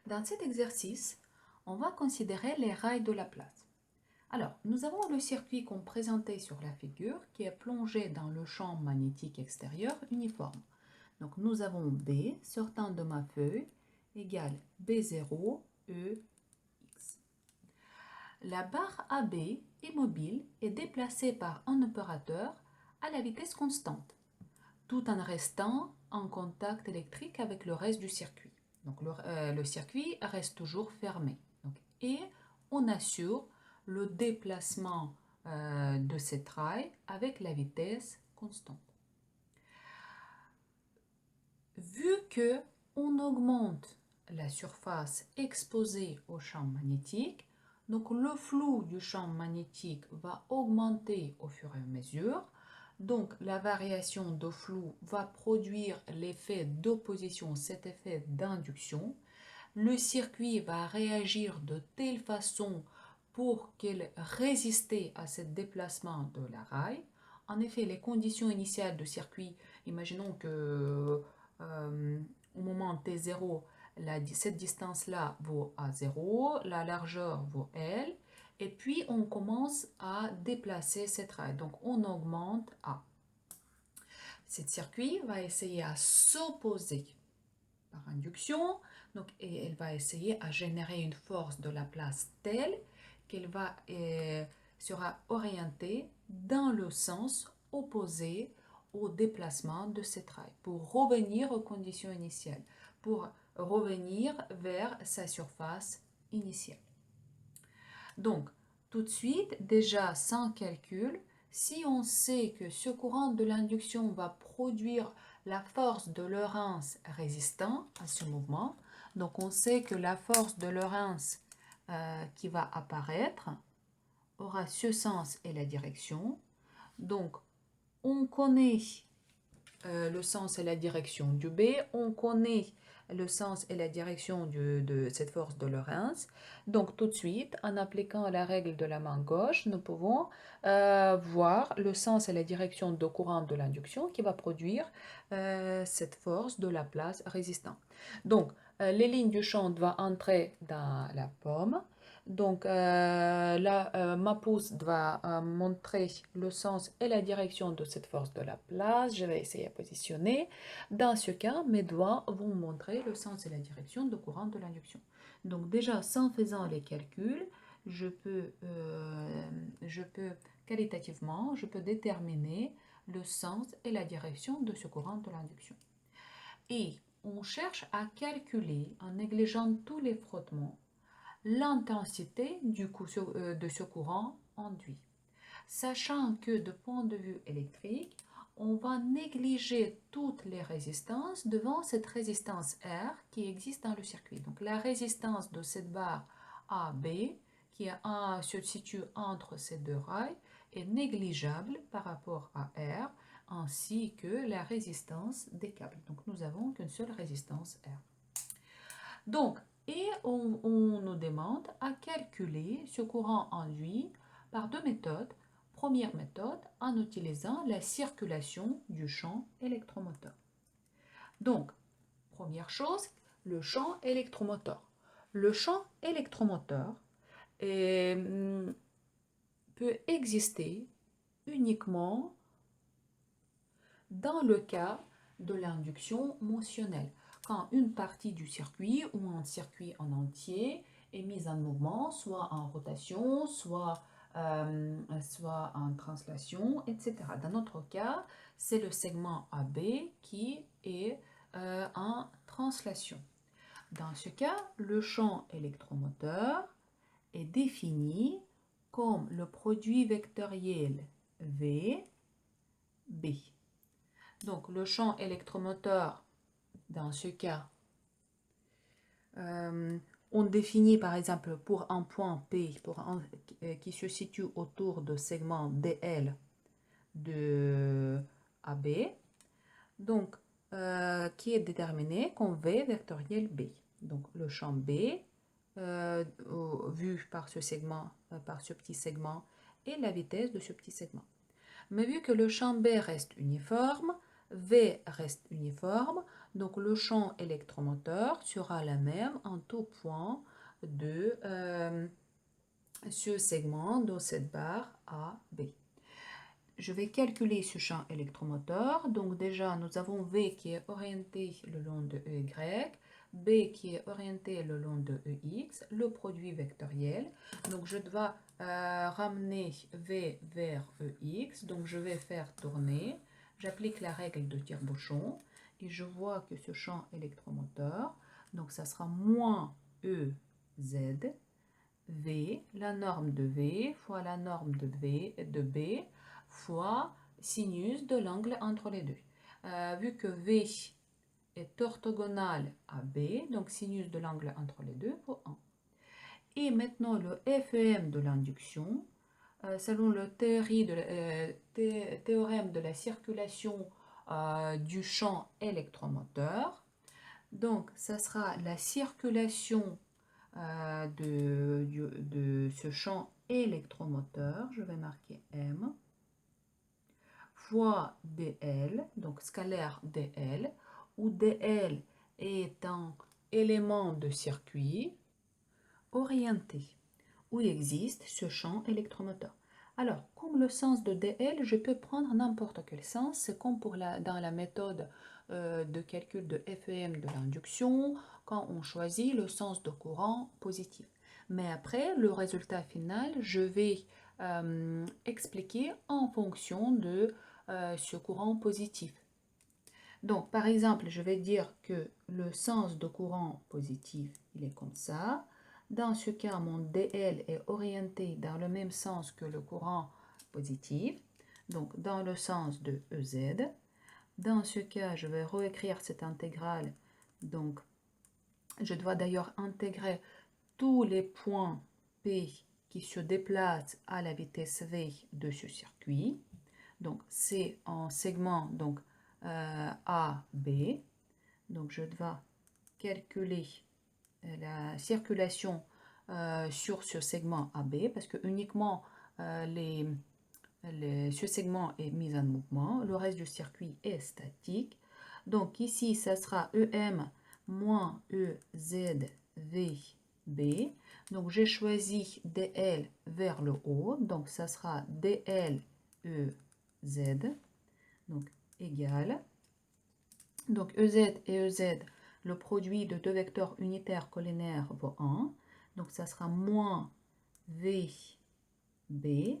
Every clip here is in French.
Dans cet exercice, on va considérer les rails de Laplace. Alors, nous avons le circuit qu'on présentait sur la figure qui est plongé dans le champ magnétique extérieur uniforme. Donc, nous avons B sortant de ma feuille égale B0 EX. La barre AB est mobile et déplacée par un opérateur à la vitesse constante, tout en restant en contact électrique avec le reste du circuit. Donc le circuit reste toujours fermé. Et on assure le déplacement de cette rail avec la vitesse constante. Vu que on augmente la surface exposée au champ magnétique, donc le flou du champ magnétique va augmenter au fur et à mesure. Donc la variation de flou va produire l'effet d'opposition, cet effet d'induction. Le circuit va réagir de telle façon pour qu'il résiste à ce déplacement de la rail. En effet, les conditions initiales du circuit, imaginons que au moment T0, cette distance-là vaut A0, la largeur vaut L, et puis on commence à déplacer cette rail. Donc on augmente A. Ce circuit va essayer à s'opposer par induction, donc, et elle va essayer à générer une force de Laplace telle qu'elle sera orientée dans le sens opposé au déplacement de cette rail pour revenir aux conditions initiales, pour revenir vers sa surface initiale. Donc, tout de suite, déjà sans calcul, si on sait que ce courant de l'induction va produire la force de Lorentz résistant à ce mouvement, donc on sait que la force de Lorentz qui va apparaître aura ce sens et la direction. Donc, on connaît le sens et la direction du B, on connaît le sens et la direction de cette force de Lorentz. Donc tout de suite, en appliquant la règle de la main gauche, nous pouvons voir le sens et la direction de courant de l'induction qui va produire cette force de Laplace résistant. Donc les lignes du champ doivent entrer dans la pomme. Donc ma pouce va montrer le sens et la direction de cette force de Laplace. Je vais essayer à positionner. Dans ce cas, mes doigts vont montrer le sens et la direction de courant de l'induction. Donc déjà, sans faisant les calculs, je peux qualitativement, je peux déterminer le sens et la direction de ce courant de l'induction. Et on cherche à calculer, en négligeant tous les frottements, l'intensité de ce courant induit. Sachant que de point de vue électrique, on va négliger toutes les résistances devant cette résistance R qui existe dans le circuit. Donc la résistance de cette barre AB qui se situe entre ces deux rails est négligeable par rapport à R ainsi que la résistance des câbles. Donc nous n'avons qu'une seule résistance R. Donc, on nous demande à calculer ce courant induit par deux méthodes. Première méthode, en utilisant la circulation du champ électromoteur. Donc, première chose, le champ électromoteur. Le champ électromoteur peut exister uniquement dans le cas de l'induction motionnelle, quand une partie du circuit ou un circuit en entier est mise en mouvement, soit en rotation, soit en translation, etc. Dans notre cas, c'est le segment AB qui est en translation. Dans ce cas, le champ électromoteur est défini comme le produit vectoriel V, B. Donc, le champ électromoteur, dans ce cas, on définit par exemple pour un point P qui se situe autour du segment DL de AB, donc qui est déterminé comme V vectoriel B. Donc, le champ B, vu par ce segment, par ce petit segment, et la vitesse de ce petit segment. Mais vu que le champ B reste uniforme, V reste uniforme, Donc le champ électromoteur sera la même en tout point de ce segment dans cette barre A, B. Je vais calculer ce champ électromoteur. Donc déjà, nous avons V qui est orienté le long de EY, B qui est orienté le long de EX, le produit vectoriel. Donc je dois ramener V vers EX. Donc je vais faire tourner. J'applique la règle de tire-bouchon et je vois que ce champ électromoteur, donc ça sera moins EZ, V, la norme de V fois la norme de B fois sinus de l'angle entre les deux. Vu que V est orthogonal à B, donc sinus de l'angle entre les deux vaut 1. Et maintenant le FEM de l'induction, selon le théorème de la circulation du champ électromoteur, donc ça sera la circulation de ce champ électromoteur, je vais marquer M, fois dl, donc scalaire dl, où dl est un élément de circuit orienté, où il existe ce champ électromoteur. Alors, comme le sens de dl, je peux prendre n'importe quel sens, c'est comme dans la méthode de calcul de FEM de l'induction, quand on choisit le sens de courant positif. Mais après, le résultat final, je vais expliquer en fonction de ce courant positif. Donc, par exemple, je vais dire que le sens de courant positif, il est comme ça. Dans ce cas, mon dl est orienté dans le même sens que le courant positif, donc dans le sens de EZ. Dans ce cas, je vais réécrire cette intégrale. Donc, je dois d'ailleurs intégrer tous les points P qui se déplacent à la vitesse V de ce circuit. Donc, c'est en segment donc, A, B. Donc, je dois calculer la circulation sur ce segment AB parce que uniquement ce segment est mis en mouvement. Le reste du circuit est statique. Donc, ici, ça sera EM moins EZVB. Donc, j'ai choisi DL vers le haut. Donc, ça sera DL EZ. Donc, égal. Donc, EZ et EZ, le produit de deux vecteurs unitaires collinaires vaut 1. Donc, ça sera moins VB,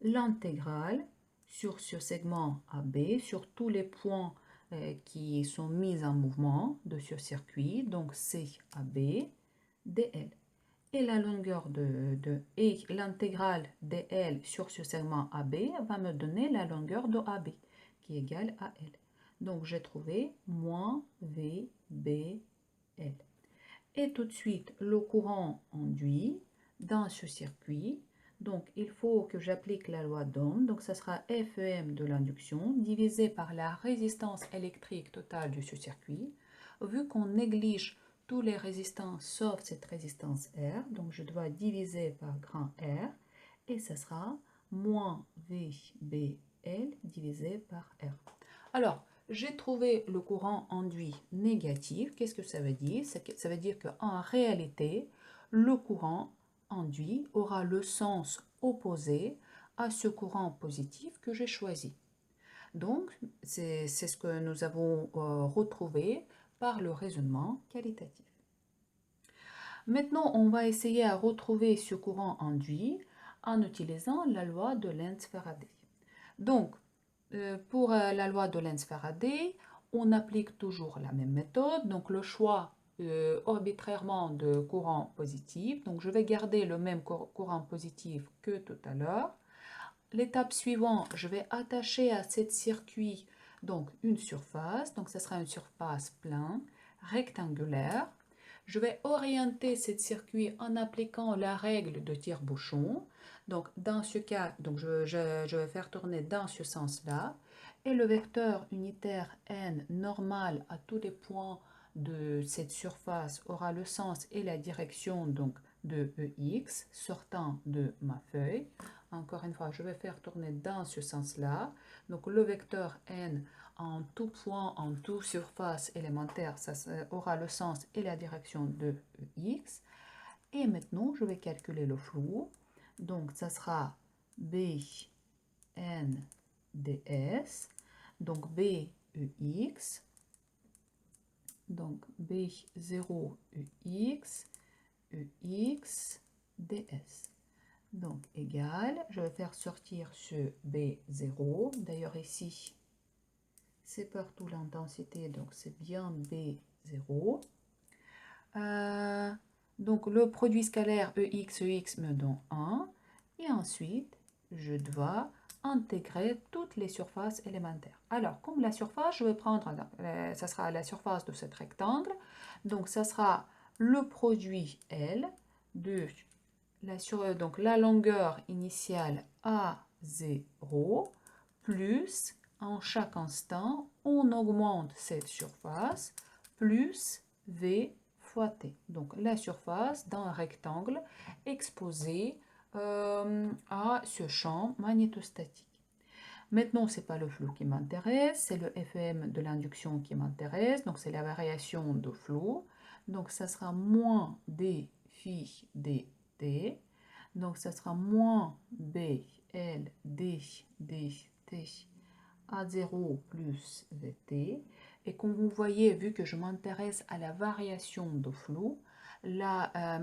l'intégrale sur ce segment AB, sur tous les points qui sont mis en mouvement de ce circuit. Donc, CAB, DL. Et la longueur et l'intégrale DL sur ce segment AB va me donner la longueur de AB, qui est égale à L. Donc, j'ai trouvé moins VBL. Et tout de suite, le courant induit dans ce circuit. Donc, il faut que j'applique la loi d'Ohm. Donc, ça sera FEM de l'induction divisé par la résistance électrique totale de ce circuit. Vu qu'on néglige toutes les résistances sauf cette résistance R, donc je dois diviser par grand R. Et ça sera moins VBL divisé par R. Alors, j'ai trouvé le courant induit négatif. Qu'est-ce que ça veut dire? Ça veut dire qu'en réalité, le courant induit aura le sens opposé à ce courant positif que j'ai choisi. Donc, c'est ce que nous avons retrouvé par le raisonnement qualitatif. Maintenant, on va essayer à retrouver ce courant induit en utilisant la loi de Lenz-Faraday. Donc, pour la loi de Lenz-Faraday, on applique toujours la même méthode. Donc, le choix arbitrairement de courant positif. Donc, je vais garder le même courant positif que tout à l'heure. L'étape suivante, je vais attacher à ce circuit donc une surface. Donc, ce sera une surface pleine, rectangulaire. Je vais orienter ce circuit en appliquant la règle de tire-bouchon. Donc, dans ce cas, donc je vais faire tourner dans ce sens-là. Et le vecteur unitaire n normal à tous les points de cette surface aura le sens et la direction donc, de EX sortant de ma feuille. encore une fois, je vais faire tourner dans ce sens-là. Donc le vecteur n en tout point, en toute surface élémentaire, ça aura le sens et la direction de x. Et maintenant, je vais calculer le flou. Donc ça sera b n ds. Donc b ux. Donc b0 ux, ux ds. Donc égal, je vais faire sortir ce B0. D'ailleurs ici, c'est partout l'intensité, donc c'est bien B0. Donc le produit scalaire EX me donne 1. Et ensuite, je dois intégrer toutes les surfaces élémentaires. Alors, comme la surface, je vais prendre, ça sera la surface de cet rectangle. Donc ça sera le produit L de donc la longueur initiale A0 plus en chaque instant on augmente cette surface plus V fois T. Donc la surface d'un rectangle exposé à ce champ magnétostatique. Maintenant, ce n'est pas le flou qui m'intéresse, c'est le FM de l'induction qui m'intéresse. Donc c'est la variation de flou. Donc ça sera moins D phi dt. Donc ça sera moins B L D D T A0 plus VT. Et comme vous voyez, vu que je m'intéresse à la variation de flou, la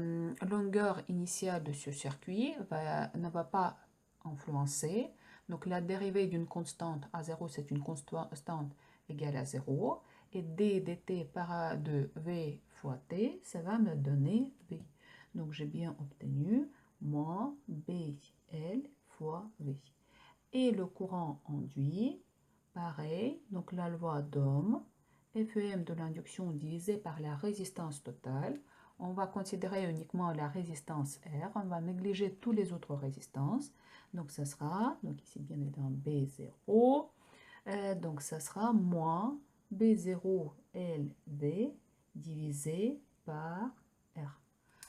longueur initiale de ce circuit ne va pas influencer. Donc la dérivée d'une constante A0, c'est une constante égale à 0. Et d dt par de V fois T, ça va me donner B. Donc j'ai bien obtenu moins BL fois V. Et le courant induit, pareil, donc la loi d'Ohm, FEM de l'induction divisé par la résistance totale. On va considérer uniquement la résistance R, on va négliger toutes les autres résistances. Donc ça sera, donc ici bien évidemment B0, donc ça sera moins B0 LV divisé par R.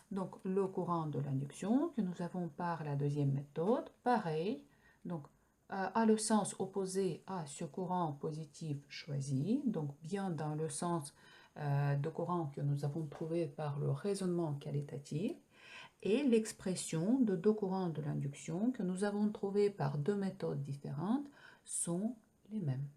Donc le courant de l'induction que nous avons par la deuxième méthode, pareil, donc a le sens opposé à ce courant positif choisi, donc bien dans le sens de courant que nous avons trouvé par le raisonnement qualitatif, et l'expression de deux courants de l'induction que nous avons trouvé par deux méthodes différentes sont les mêmes.